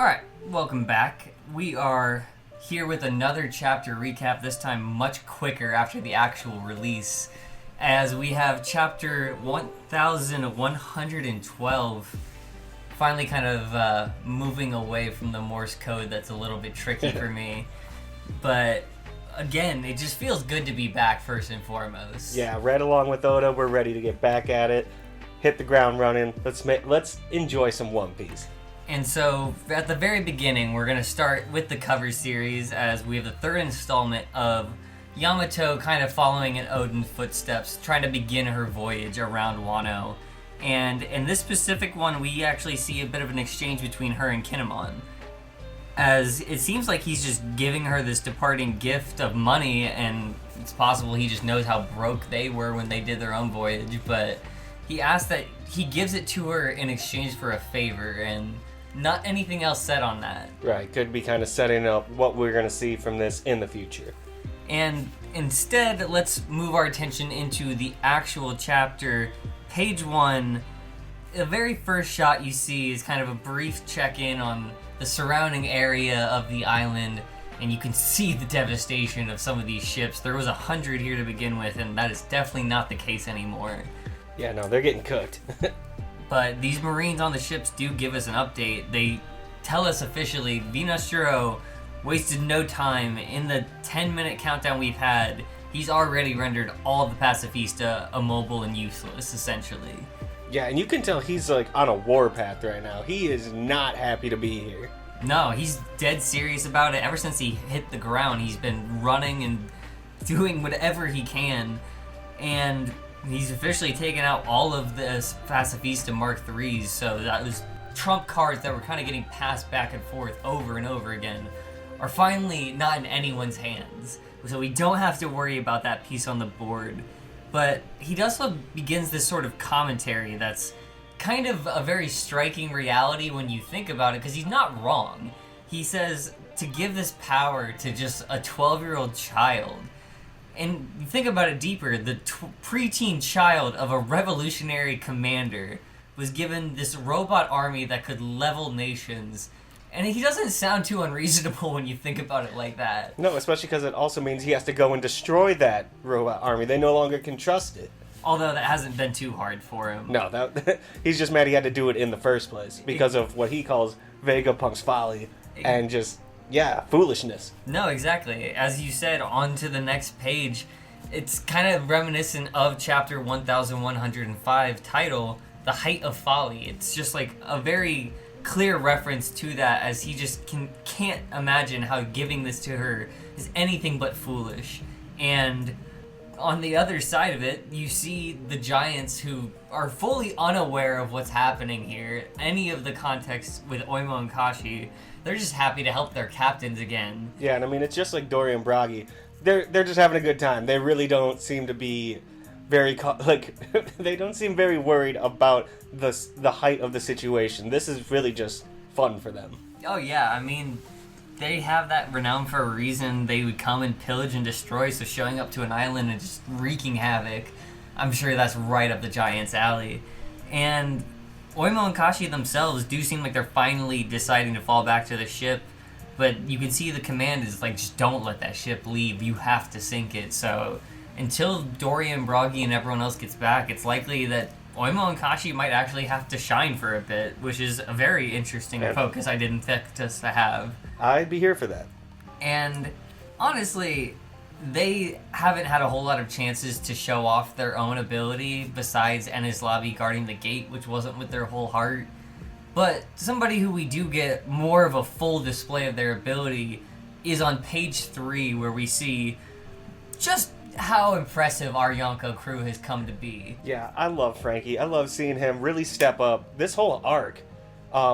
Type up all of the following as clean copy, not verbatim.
Alright, welcome back. We are here with another chapter recap, this time much quicker after the actual release, as we have chapter 1112 finally kind of moving away from the Morse code that's a little bit tricky for me. But again, it just feels good to be back first and foremost. Yeah, right along with Oda, we're ready to get back at it, hit the ground running. Let's enjoy some One Piece. And so, at the very beginning, we're going to start with the cover series, as we have the third installment of Yamato kind of following in Oden's footsteps, trying to begin her voyage around Wano. And in this specific one, we actually see a bit of an exchange between her and Kinemon, as it seems like he's just giving her this departing gift of money, and it's possible he just knows how broke they were when they did their own voyage, but he asks that he gives it to her in exchange for a favor, and not anything else said on that. Right, could be kind of setting up what we're going to see from this in the future. And instead, let's move our attention into the actual chapter. Page 1, the very first shot you see is kind of a brief check-in on the surrounding area of the island, and you can see the devastation of some of these ships. There was 100 here to begin with, and that is definitely not the case anymore. Yeah, no, they're getting cooked. But these Marines on the ships do give us an update. They tell us officially, Vinashiro wasted no time. In the 10-minute countdown we've had, he's already rendered all of the Pacifista immobile and useless, essentially. Yeah, and you can tell he's like on a warpath right now. He is not happy to be here. No, he's dead serious about it. Ever since he hit the ground, he's been running and doing whatever he can. And he's officially taken out all of the Pacifista Mark IIIs, so that was trump cards that were kind of getting passed back and forth over and over again are finally not in anyone's hands. So we don't have to worry about that piece on the board. But he also begins this sort of commentary that's kind of a very striking reality when you think about it, because he's not wrong. He says to give this power to just a 12-year-old child. And you think about it deeper, the preteen child of a revolutionary commander was given this robot army that could level nations. And he doesn't sound too unreasonable when you think about it like that. No, especially because it also means he has to go and destroy that robot army. They no longer can trust it. Although that hasn't been too hard for him. No, he's just mad he had to do it in the first place because of what he calls Vegapunk's folly and just... yeah, foolishness. No, exactly. As you said, on to the next page, it's kind of reminiscent of chapter 1105 title, The Height of Folly. It's just like a very clear reference to that, as he just can't imagine how giving this to her is anything but foolish. And on the other side of it, you see the giants who are fully unaware of what's happening here, any of the context with Oimo and Kashi. They're just happy to help their captains again. Yeah, and I mean, it's just like Dory and Bragi. They're just having a good time. They really don't seem to be very they don't seem very worried about the height of the situation. This is really just fun for them. Oh yeah, I mean, they have that renown for a reason. They would come and pillage and destroy, so showing up to an island and just wreaking havoc, I'm sure that's right up the giant's alley. And Oimo and Kashi themselves do seem like they're finally deciding to fall back to the ship, but you can see the command is like, just don't let that ship leave, you have to sink it. So until Dory and Bragi and everyone else gets back, it's likely that Oimo and Kashi might actually have to shine for a bit, which is a very interesting focus I didn't expect us to have. I'd be here for that. And honestly, they haven't had a whole lot of chances to show off their own ability besides Enies Lobby guarding the gate, which wasn't with their whole heart. But somebody who we do get more of a full display of their ability is on page 3, where we see just how impressive our Yonko crew has come to be. Yeah, I love Frankie. I love seeing him really step up this whole arc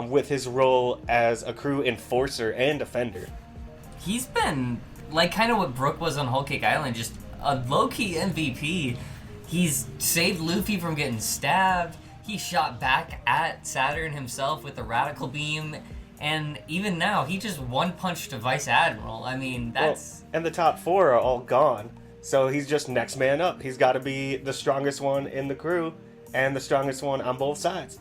with his role as a crew enforcer and defender. He's been like kind of what Brook was on Whole Cake Island, just a low-key MVP. He's saved Luffy from getting stabbed. He shot back at Saturn himself with the Radical Beam. And even now, he just one-punched a Vice Admiral. I mean, that's... Well, and the top 4 are all gone. So he's just next man up. He's got to be the strongest one in the crew and the strongest one on both sides.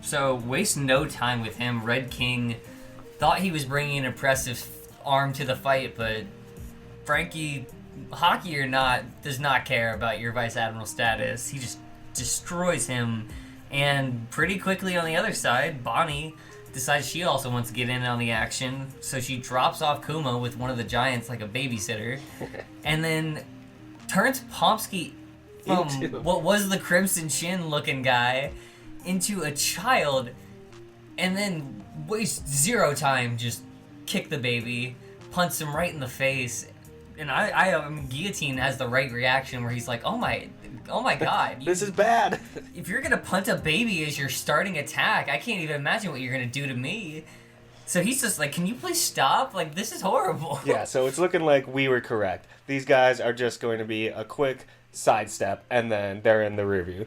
So waste no time with him. Red King thought he was bringing an impressive arm to the fight, but Frankie, hockey or not, does not care about your Vice Admiral status. He just destroys him. And pretty quickly on the other side, Bonnie decides she also wants to get in on the action, so she drops off Kuma with one of the giants like a babysitter, and then turns Pomsky from what was the Crimson Chin looking guy into a child, and then wastes zero time, just kick the baby, punts him right in the face. And I mean, Guillotine has the right reaction where he's like, oh my god. This is bad. If you're going to punt a baby as your starting attack, I can't even imagine what you're going to do to me. So he's just like, can you please stop? Like, this is horrible. Yeah, so it's looking like we were correct. These guys are just going to be a quick sidestep, and then they're in the rearview.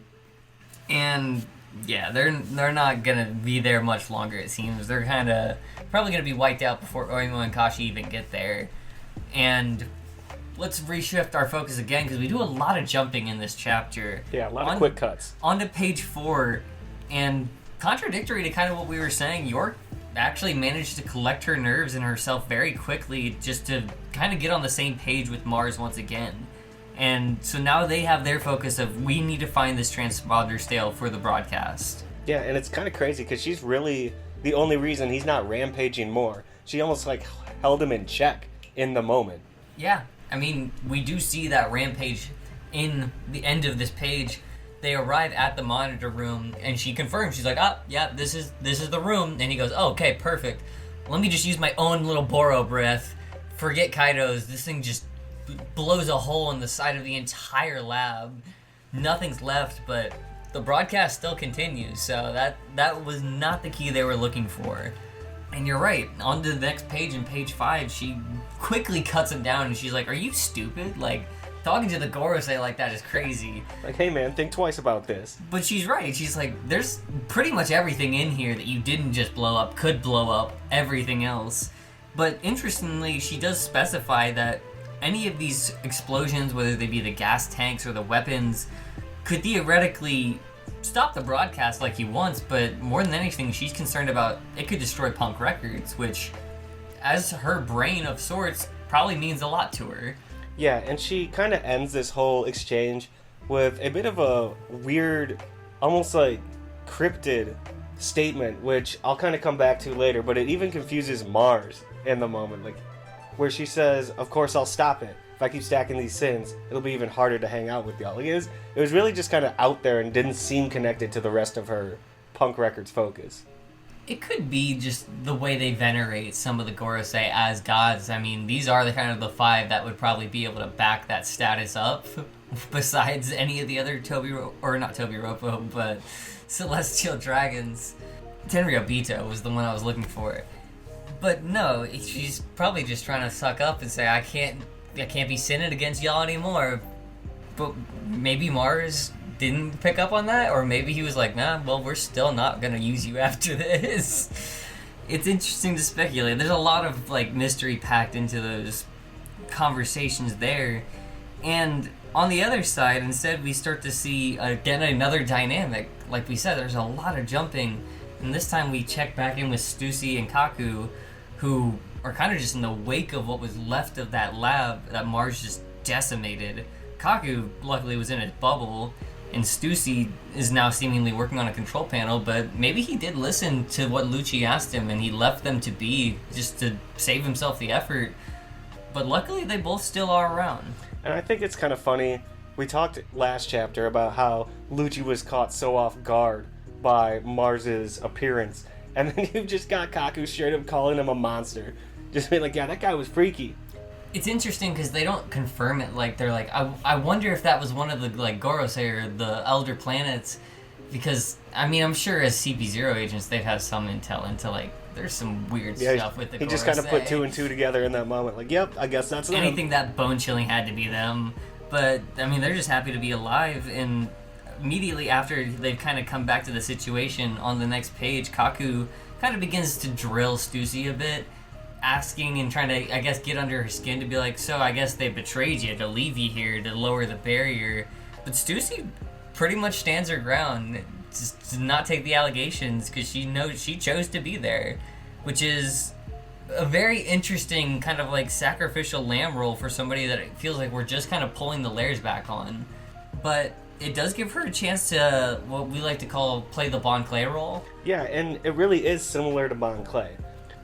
And yeah, they're not going to be there much longer, it seems. They're kind of probably going to be wiped out before Oimo and Kashi even get there. And let's reshift our focus again, because we do a lot of jumping in this chapter. Yeah, a lot of quick cuts. On to page 4, and contradictory to kind of what we were saying, York actually managed to collect her nerves and herself very quickly just to kind of get on the same page with Mars once again. And so now they have their focus of, we need to find this transponder stale for the broadcast. Yeah, and it's kind of crazy because she's really the only reason he's not rampaging more. She almost like held him in check in the moment. Yeah, I mean, we do see that rampage in the end of this page. They arrive at the monitor room, and she confirms. She's like, "Oh, yeah, this is the room." And he goes, "Oh, okay, perfect. Let me just use my own little Boro breath. Forget Kaido's. This thing just blows a hole in the side of the entire lab. Nothing's left, but the broadcast still continues. So that was not the key they were looking for." And you're right. On to the next page, in page 5, she quickly cuts him down, and she's like, "Are you stupid? Like, talking to the Gorosei like that is crazy." Like, hey man, think twice about this. But she's right. She's like, there's pretty much everything in here that you didn't just blow up, could blow up everything else. But interestingly, she does specify that any of these explosions, whether they be the gas tanks or the weapons, could theoretically stop the broadcast like he wants, but more than anything, she's concerned about it could destroy Punk Records, which, as her brain of sorts, probably means a lot to her. Yeah, and she kind of ends this whole exchange with a bit of a weird, almost like cryptid statement, which I'll kind of come back to later, but it even confuses Mars in the moment, like where she says, "Of course I'll stop it. If I keep stacking these sins, it'll be even harder to hang out with y'all." It was really just kind of out there and didn't seem connected to the rest of her Punk Records focus. It could be just the way they venerate some of the Gorosei as gods. I mean, these are the kind of the 5 that would probably be able to back that status up, besides any of the other not Tobi Roppo, but Celestial Dragons. Tenryubito was the one I was looking for. But no, she's probably just trying to suck up and say, I can't be sinning against y'all anymore. But maybe Mars didn't pick up on that, or maybe he was like, nah, well, we're still not gonna use you after this. It's interesting to speculate. There's a lot of like mystery packed into those conversations there. And on the other side, instead, we start to see again another dynamic. Like we said, there's a lot of jumping, and this time we check back in with Stussy and Kaku, who are kind of just in the wake of what was left of that lab that Mars just decimated. Kaku luckily was in a bubble, and Stussy is now seemingly working on a control panel, but maybe he did listen to what Lucci asked him and he left them to be just to save himself the effort. But luckily they both still are around. And I think it's kind of funny. We talked last chapter about how Lucci was caught so off guard by Mars's appearance, and then you've just got Kaku straight up calling him a monster. Just being like, yeah, that guy was freaky. It's interesting because they don't confirm it. Like, they're like, I wonder if that was one of the, like, Gorosei or the Elder Planets. Because, I mean, I'm sure as CP0 agents, they'd have some intel into, like, there's some weird stuff with the Gorosei. He just kind of put 2 and 2 together in that moment. Like, yep, I guess that's them. Anything that bone-chilling had to be them. But, I mean, they're just happy to be alive. And immediately after they've kind of come back to the situation, on the next page, Kaku kind of begins to drill Stussy a bit, asking and trying to, I guess, get under her skin to be like, so I guess they betrayed you to leave you here to lower the barrier. But Stussy pretty much stands her ground, just to not take the allegations because she knows she chose to be there, which is a very interesting kind of like sacrificial lamb role for somebody that it feels like we're just kind of pulling the layers back on. But it does give her a chance to, what we like to call, play the Bon Clay role. Yeah, and it really is similar to Bon Clay.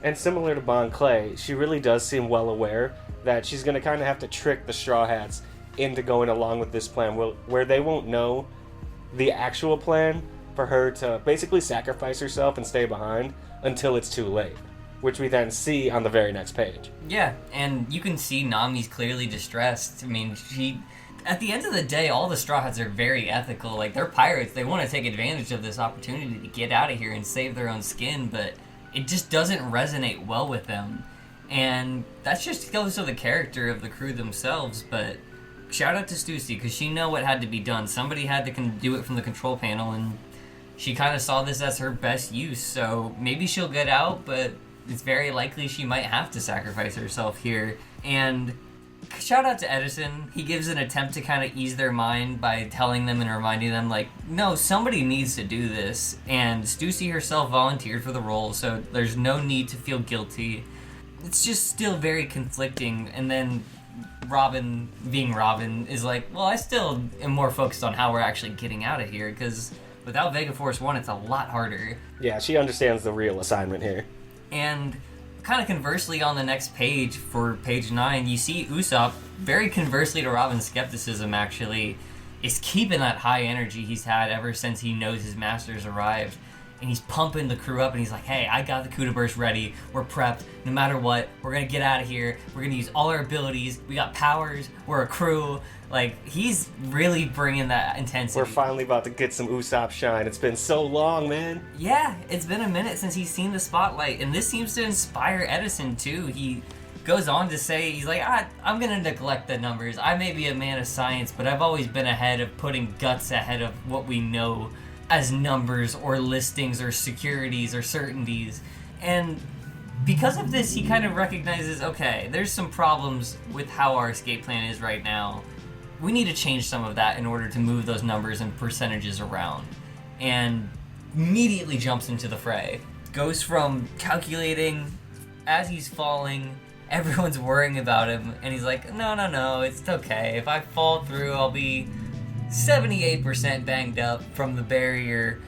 And similar to Bon Clay, she really does seem well aware that she's going to kind of have to trick the Straw Hats into going along with this plan, where they won't know the actual plan for her to basically sacrifice herself and stay behind until it's too late, which we then see on the very next page. Yeah, and you can see Nami's clearly distressed. I mean, at the end of the day, all the Straw Hats are very ethical. Like, they're pirates. They want to take advantage of this opportunity to get out of here and save their own skin, but it just doesn't resonate well with them. And that just goes to the character of the crew themselves, but shout out to Stussy, because she knew what had to be done. Somebody had to do it from the control panel, and she kind of saw this as her best use, so maybe she'll get out, but it's very likely she might have to sacrifice herself here. And shout out to Edison. He gives an attempt to kind of ease their mind by telling them and reminding them, like, no, somebody needs to do this. And Stussy herself volunteered for the role, so there's no need to feel guilty. It's just still very conflicting. And then Robin, being Robin, is like, well, I still am more focused on how we're actually getting out of here, because without Vega Force 1, it's a lot harder. Yeah, she understands the real assignment here. And kind of conversely, on the next page, for page 9, you see Usopp, very conversely to Robin's skepticism, actually, is keeping that high energy he's had ever since he knows his master's arrived. And he's pumping the crew up, and he's like, hey, I got the Kuda Burst ready. We're prepped. No matter what, we're going to get out of here. We're going to use all our abilities. We got powers. We're a crew. Like, he's really bringing that intensity. We're finally about to get some Usopp shine. It's been so long, man. Yeah, it's been a minute since he's seen the spotlight, and this seems to inspire Edison, too. He goes on to say, he's like, I'm going to neglect the numbers. I may be a man of science, but I've always been ahead of putting guts ahead of what we know as numbers or listings or securities or certainties. And because of this, he kind of recognizes, okay, there's some problems with how our escape plan is right now. We need to change some of that in order to move those numbers and percentages around. And immediately jumps into the fray. Goes from calculating as he's falling, everyone's worrying about him, and he's like, no, it's okay. If I fall through, I'll be 78% banged up from the barrier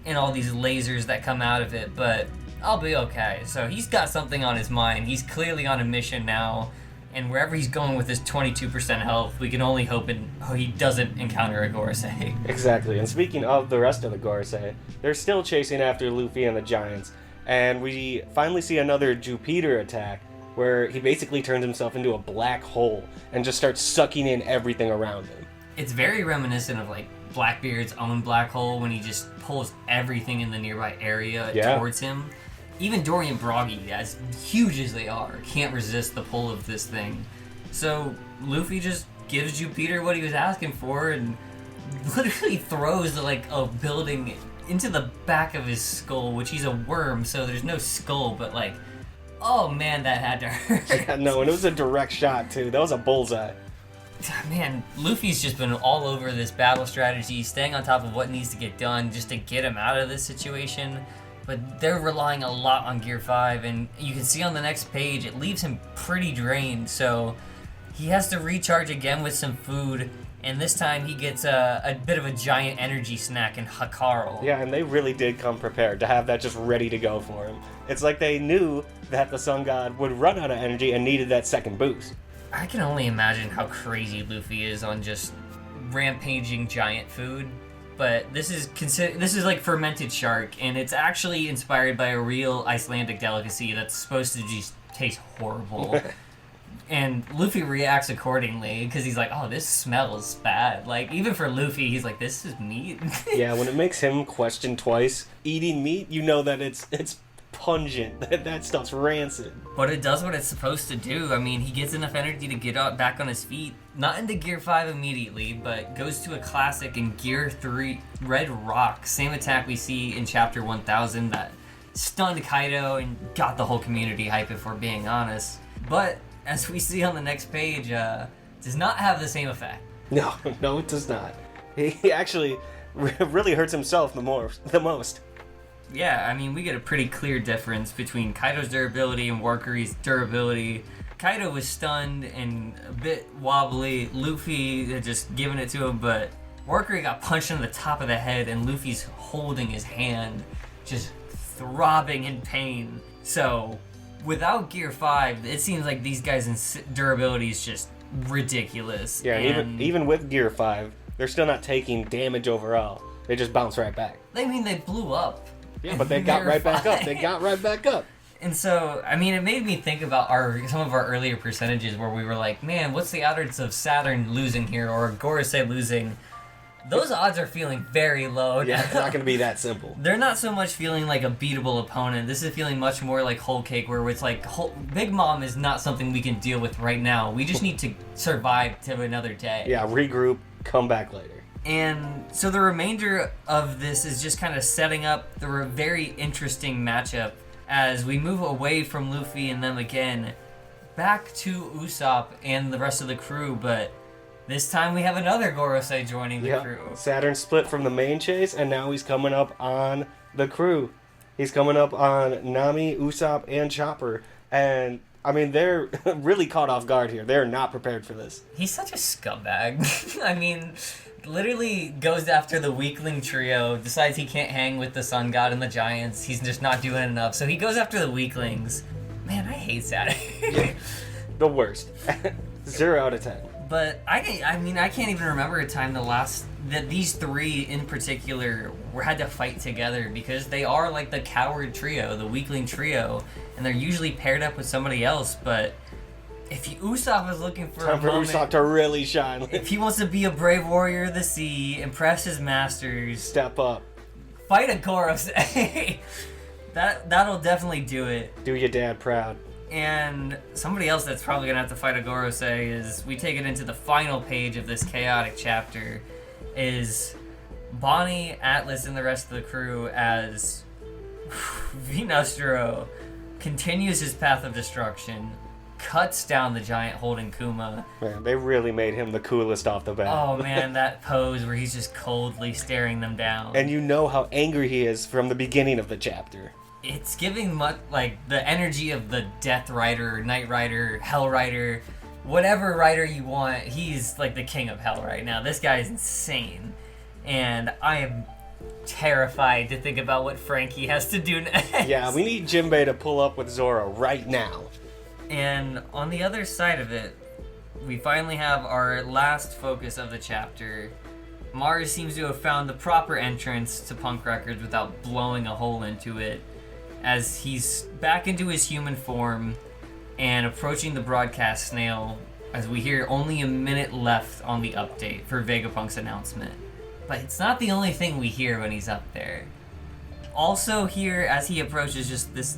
and all these lasers that come out of it, but I'll be okay. So he's got something on his mind. He's clearly on a mission now, and wherever he's going with his 22% health, we can only hope he doesn't encounter a Gorosei. Exactly, and speaking of the rest of the Gorosei, they're still chasing after Luffy and the Giants, and we finally see another Jupiter attack, where he basically turns himself into a black hole and just starts sucking in everything around him. It's very reminiscent of, like, Blackbeard's own black hole when he just pulls everything in the nearby area towards him. Even Dory and Broggy, as huge as they are, can't resist the pull of this thing. So Luffy just gives Jupiter what he was asking for and literally throws, like, a building into the back of his skull, which he's a worm, so there's no skull, but, like, oh man, that had to hurt. Yeah, no, and it was a direct shot, too. That was a bullseye. Man, Luffy's just been all over this battle strategy, staying on top of what needs to get done just to get him out of this situation. But they're relying a lot on Gear 5, and you can see on the next page, it leaves him pretty drained, so he has to recharge again with some food, and this time he gets a bit of a giant energy snack in Hakaro. Yeah, and they really did come prepared to have that just ready to go for him. It's like they knew that the Sun God would run out of energy and needed that second boost. I can only imagine how crazy Luffy is on just rampaging giant food. But this is like fermented shark, and it's actually inspired by a real Icelandic delicacy that's supposed to just taste horrible. And Luffy reacts accordingly, because he's like, oh, this smells bad. Like, even for Luffy, he's like, this is meat? Yeah, when it makes him question twice eating meat, you know that it's pungent. That stuff's rancid. But it does what it's supposed to do. I mean, he gets enough energy to get back on his feet. Not into Gear 5 immediately, but goes to a classic in Gear 3, Red Rock. Same attack we see in Chapter 1000 that stunned Kaido and got the whole community hype, if we're being honest. But, as we see on the next page, does not have the same effect. No, it does not. He actually really hurts himself the most. Yeah, I mean, we get a pretty clear difference between Kaido's durability and Warcurry's durability. Kaido was stunned and a bit wobbly. Luffy had just given it to him, but Warcurry got punched in the top of the head, and Luffy's holding his hand, just throbbing in pain. So, without Gear 5, it seems like these guys' durability is just ridiculous. Yeah, and even with Gear 5, they're still not taking damage overall. They just bounce right back. I mean, they blew up. Yeah, but they got right back up. They got right back up. And so, I mean, it made me think about some of our earlier percentages where we were like, man, what's the odds of Saturn losing here or Gorosei losing? Those odds are feeling very low. Yeah, it's not going to be that simple. They're not so much feeling like a beatable opponent. This is feeling much more like Whole Cake, where it's like, Big Mom is not something we can deal with right now. We just need to survive to another day. Yeah, regroup, come back later. And so the remainder of this is just kind of setting up the very interesting matchup as we move away from Luffy and them again, back to Usopp and the rest of the crew, but this time we have another Gorosei joining the crew. Saturn split from the main chase, and now he's coming up on the crew. He's coming up on Nami, Usopp, and Chopper. And, I mean, they're really caught off guard here. They're not prepared for this. He's such a scumbag. I mean, literally goes after the weakling trio, decides he can't hang with the Sun God and the Giants. He's just not doing enough. So he goes after the weaklings. Man, I hate Saturn. The worst. 0 out of 10. But I can't even remember a time that these three in particular had to fight together, because they are like the coward trio, the weakling trio, and they're usually paired up with somebody else. But if Usopp is looking for time for Usopp to really shine, if he wants to be a brave warrior of the sea, impress his masters, step up, fight a Gorosei, that'll definitely do it. Do your dad proud. And somebody else that's probably going to have to fight a Gorosei is, we take it into the final page of this chaotic chapter, is Bonnie, Atlas, and the rest of the crew as Vinastro continues his path of destruction, cuts down the giant holding Kuma. Man, they really made him the coolest off the bat. Oh man, that pose where he's just coldly staring them down. And you know how angry he is from the beginning of the chapter. It's giving much like the energy of the Death Rider, Knight Rider, Hell Rider, whatever rider you want. He's like the king of hell right now. This guy is insane, and I am terrified to think about what Frankie has to do next. Yeah, we need Jinbei to pull up with Zoro right now. And on the other side of it, we finally have our last focus of the chapter. Mars seems to have found the proper entrance to Punk Records without blowing a hole into it, as he's back into his human form and approaching the broadcast snail, as we hear only a minute left on the update for Vegapunk's announcement. But it's not the only thing we hear when he's up there. Also here, as he approaches, just this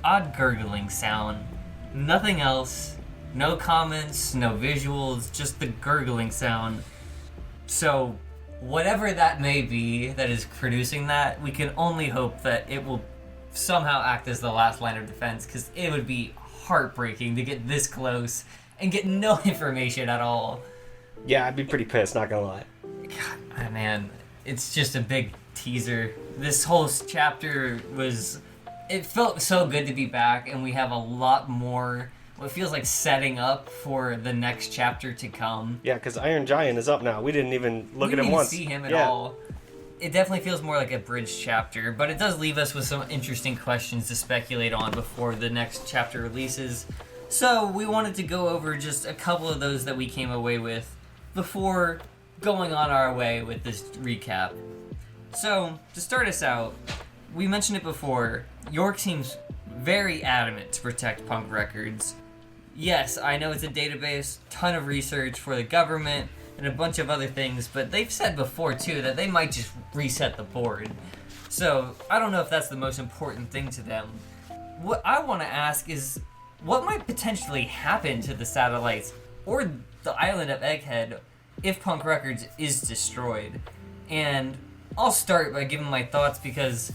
odd gurgling sound. Nothing else. No comments, no visuals, just the gurgling sound. So, whatever that may be that is producing that, we can only hope that it will somehow act as the last line of defense, because it would be heartbreaking to get this close and get no information at all. Yeah, I'd be pretty pissed, not gonna lie. God, man, it's just a big teaser. This whole chapter it felt so good to be back, and we have a lot more, what feels like setting up for the next chapter to come. Yeah, because Iron Giant is up now. We didn't even look at him once. We didn't see him at all. It definitely feels more like a bridge chapter, but it does leave us with some interesting questions to speculate on before the next chapter releases. So we wanted to go over just a couple of those that we came away with before going on our way with this recap. So, to start us out, we mentioned it before, York seems very adamant to protect Punk Records. Yes, I know it's a database, ton of research for the government, and a bunch of other things, but they've said before, too, that they might just reset the board. So, I don't know if that's the most important thing to them. What I want to ask is, what might potentially happen to the satellites or the island of Egghead if Punk Records is destroyed? And I'll start by giving my thoughts, because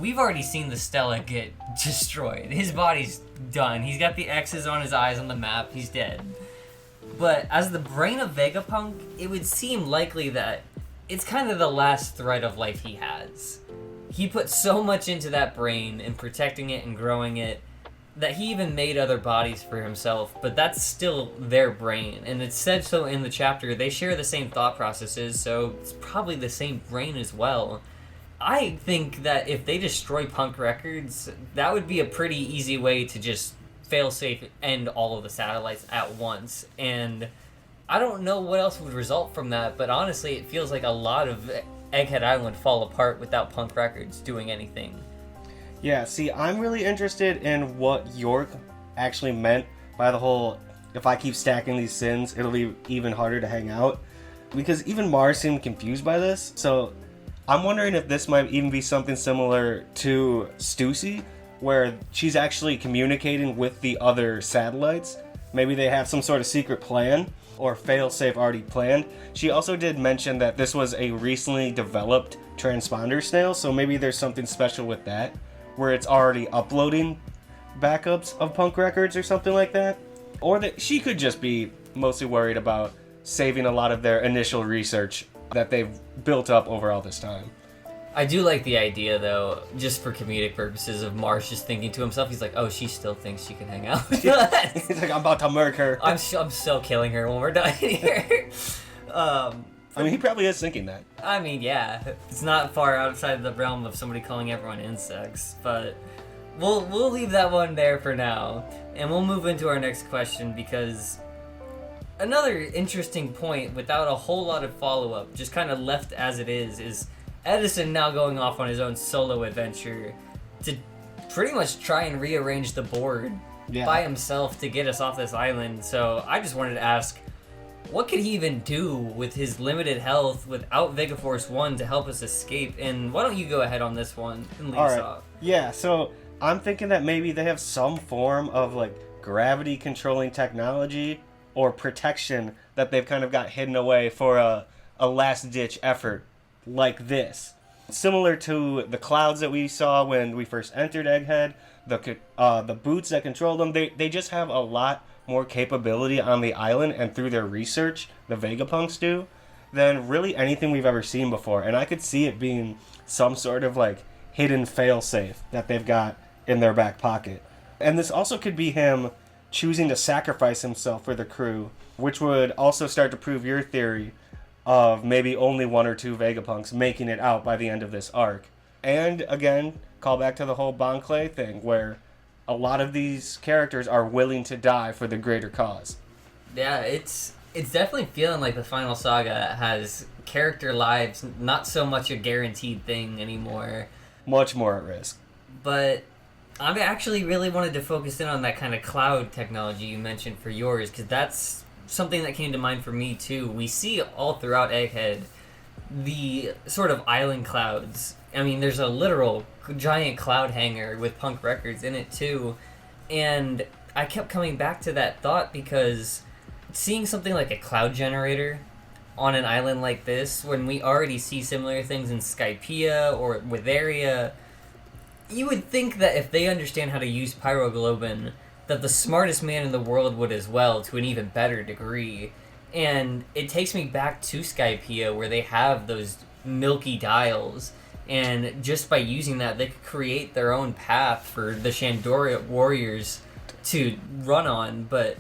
we've already seen the Stella get destroyed. His body's done. He's got the X's on his eyes on the map. He's dead. But as the brain of Vegapunk, it would seem likely that it's kind of the last thread of life he has. he put so much into that brain and protecting it and growing it that he even made other bodies for himself, but that's still their brain. And it's said so in the chapter. They share the same thought processes, so it's probably the same brain as well. I think that if they destroy Punk Records, that would be a pretty easy way to just fail-safe end all of the satellites at once. And I don't know what else would result from that, but honestly, it feels like a lot of Egghead Island would fall apart without Punk Records doing anything. Yeah, see, I'm really interested in what York actually meant by the whole, if I keep stacking these sins, it'll be even harder to hang out. Because even Mars seemed confused by this, so I'm wondering if this might even be something similar to Stussy, where she's actually communicating with the other satellites. Maybe they have some sort of secret plan, or fail-safe already planned. She also did mention that this was a recently developed transponder snail, so maybe there's something special with that, where it's already uploading backups of Punk Records or something like that. Or that she could just be mostly worried about saving a lot of their initial research that they've built up over all this time. I do like the idea, though, just for comedic purposes, of Mars just thinking to himself, he's like, oh, she still thinks she can hang out with us. He's like, I'm about to murk her. I'm so killing her when we're done here. I mean, he probably is thinking that. I mean, yeah, it's not far outside the realm of somebody calling everyone insects, but we'll leave that one there for now, and we'll move into our next question, because another interesting point without a whole lot of follow-up, just kind of left as it is Edison now going off on his own solo adventure to pretty much try and rearrange the board by himself to get us off this island. So I just wanted to ask, what could he even do with his limited health without Vegaforce 1 to help us escape? And why don't you go ahead on this one and lead us off? Yeah, so I'm thinking that maybe they have some form of like gravity controlling technology or protection that they've kind of got hidden away for a last ditch effort like this. Similar to the clouds that we saw when we first entered Egghead, the boots that control them, they just have a lot more capability on the island and through their research, the Vegapunks do, than really anything we've ever seen before. And I could see it being some sort of like hidden failsafe that they've got in their back pocket. And this also could be him choosing to sacrifice himself for the crew, which would also start to prove your theory of maybe only one or two Vegapunks making it out by the end of this arc. And again, call back to the whole Bon Clay thing, where a lot of these characters are willing to die for the greater cause. Yeah, it's definitely feeling like the final saga has character lives not so much a guaranteed thing anymore. Much more at risk. But I actually really wanted to focus in on that kind of cloud technology you mentioned for yours, because that's something that came to mind for me too. We see all throughout Egghead the sort of island clouds. I mean, there's a literal giant cloud hanger with Punk Records in it too, and I kept coming back to that thought because seeing something like a cloud generator on an island like this, when we already see similar things in Skypiea or Witheria, you would think that if they understand how to use pyroglobin, that the smartest man in the world would as well, to an even better degree. And it takes me back to Skypiea, where they have those milky dials, and just by using that, they could create their own path for the Shandoria warriors to run on, but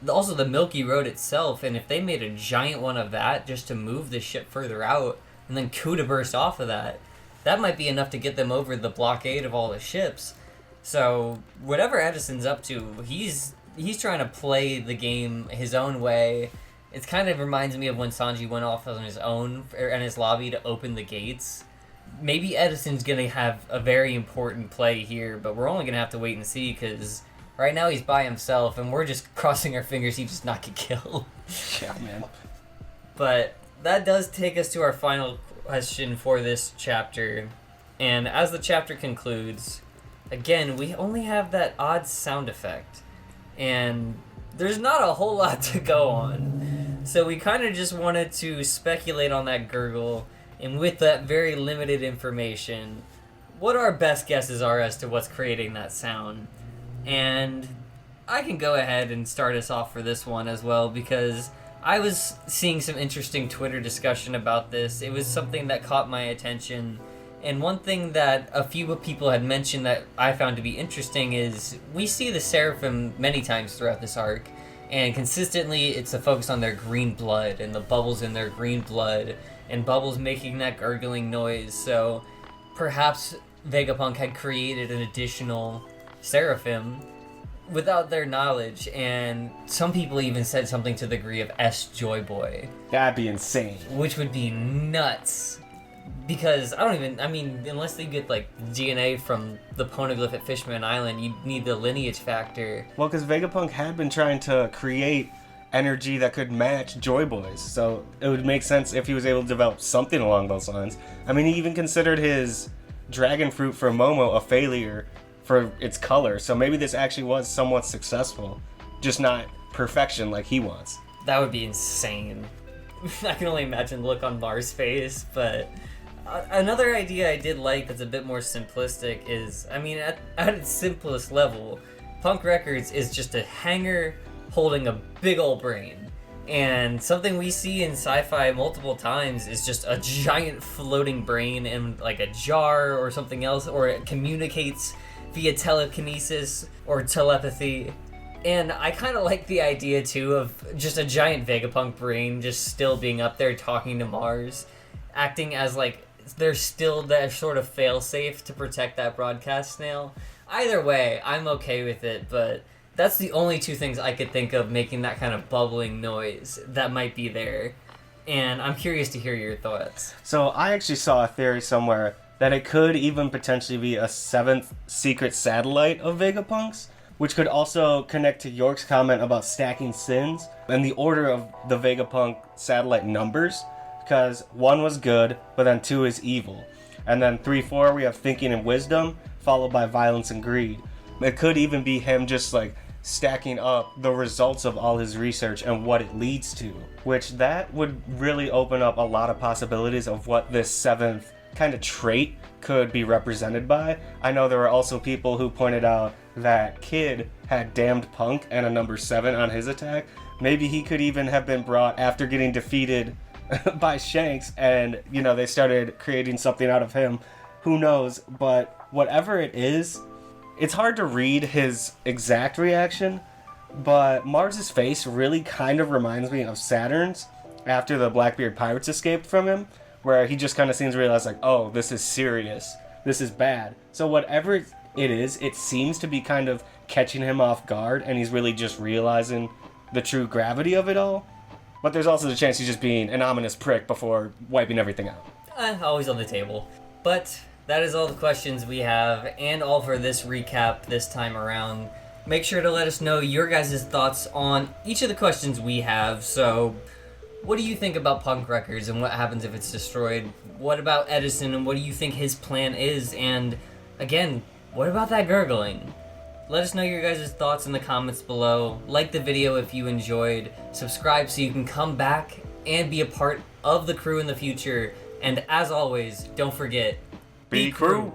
also the Milky Road itself. And if they made a giant one of that just to move the ship further out, and then Kuda burst off of that, that might be enough to get them over the blockade of all the ships. So whatever Edison's up to, he's trying to play the game his own way. It kind of reminds me of when Sanji went off on his own in his lobby to open the gates. Maybe Edison's going to have a very important play here, but we're only going to have to wait and see, because right now he's by himself, and we're just crossing our fingers he does not get killed. Yeah, man. But that does take us to our final question for this chapter. And as the chapter concludes, again, we only have that odd sound effect. And there's not a whole lot to go on. So we kind of just wanted to speculate on that gurgle, and with that very limited information, what our best guesses are as to what's creating that sound. And I can go ahead and start us off for this one as well, because I was seeing some interesting Twitter discussion about this. It was something that caught my attention, And one thing that a few people had mentioned that I found to be interesting is we see the Seraphim many times throughout this arc, and consistently it's a focus on their green blood and the bubbles in their green blood and Bubbles making that gurgling noise. So perhaps Vegapunk had created an additional Seraphim without their knowledge, and some people even said something to the degree of S Joy Boy. That'd be insane. Which would be nuts. Because unless they get like DNA from the poneglyph at Fishman Island, you need the lineage factor. Well, because Vegapunk had been trying to create energy that could match Joy Boy's, so it would make sense if he was able to develop something along those lines. I mean, he even considered his dragon fruit for Momo a failure for its color, so maybe this actually was somewhat successful, just not perfection like he wants. That would be insane. I can only imagine the look on Mars' face, but another idea I did like that's a bit more simplistic is, at its simplest level, Punk Records is just a hanger holding a big old brain. And something we see in sci-fi multiple times is just a giant floating brain in like a jar or something else, or it communicates via telekinesis or telepathy. And I kind of like the idea too of just a giant Vegapunk brain just still being up there talking to Mars, acting as like there's still that sort of fail-safe to protect that broadcast snail. Either way, I'm okay with it, but that's the only two things I could think of making that kind of bubbling noise that might be there. And I'm curious to hear your thoughts. So I actually saw a theory somewhere that it could even potentially be a seventh secret satellite of Vegapunk's, which could also connect to York's comment about stacking sins and the order of the Vegapunk satellite numbers, because 1 was good, but then 2 is evil. And then 3, 4, we have thinking and wisdom, followed by violence and greed. It could even be him just like stacking up the results of all his research and what it leads to, which that would really open up a lot of possibilities of what this seventh kind of trait could be represented by. I know there were also people who pointed out that Kid had damned Punk and a number 7 on his attack. Maybe he could even have been brought after getting defeated by Shanks, and they started creating something out of him. Who knows? But whatever it is, it's hard to read his exact reaction, but Mars's face really kind of reminds me of Saturn's after the Blackbeard pirates escaped from him, where he just kind of seems to realize like, oh, this is serious, this is bad. So whatever it is, it seems to be kind of catching him off guard, and he's really just realizing the true gravity of it all. But there's also the chance he's just being an ominous prick before wiping everything out. Always on the table. But that is all the questions we have, and all for this recap this time around. Make sure to let us know your guys' thoughts on each of the questions we have. So, what do you think about Punk Records and what happens if it's destroyed? What about Edison and what do you think his plan is? And, again, what about that gurgling? Let us know your guys' thoughts in the comments below. Like the video if you enjoyed. Subscribe so you can come back and be a part of the crew in the future. And as always, don't forget, Be crew!